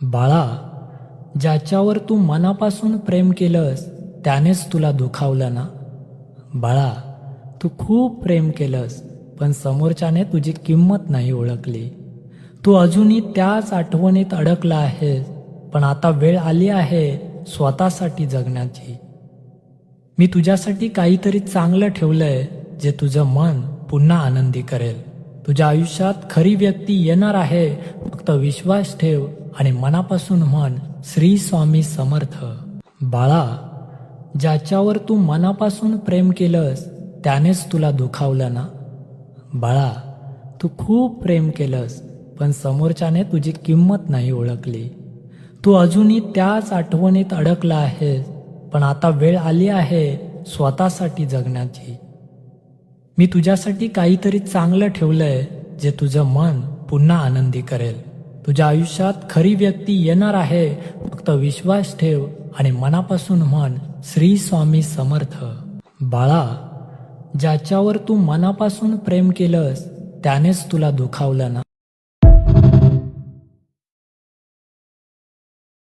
बाळा, ज्याच्यावर तू मनापासून प्रेम केलंस त्यानेच तुला दुखावलं ना. बाळा, तू खूप प्रेम केलंस, पण समोरच्याने तुझी किंमत नाही ओळखली. तू अजूनही त्याच आठवणीत अडकला आहेस, पण आता वेळ आली आहे स्वतःसाठी जगण्याची. मी तुझ्यासाठी काहीतरी चांगलं ठेवलंय, जे तुझं मन पुन्हा आनंदी करेल. तुझ्या आयुष्यात खरी व्यक्ती येणार आहे, फक्त विश्वास ठेव आणि मनापासून म्हण, श्री स्वामी समर्थ. बाळा, ज्याच्यावर तू मनापासून प्रेम केलंस त्यानेच तुला दुखावलं ना. बाळा, तू खूप प्रेम केलंस, पण समोरच्याने तुझी किंमत नाही ओळखली. तू अजूनही त्याच आठवणीत अडकला आहेस, पण आता वेळ आली आहे स्वतःसाठी जगण्याची. मी तुझ्यासाठी काहीतरी चांगलं ठेवलंय, जे तुझं मन पुन्हा आनंदी करेल. तुझ्या आयुष्यात खरी व्यक्ती येणार आहे, फक्त विश्वास ठेव आणि मनापासून म्हण, श्री स्वामी समर्थ. बाळा, ज्याच्यावर तू मनापासून प्रेम केलंस त्यानेच तुला दुखावलं ना.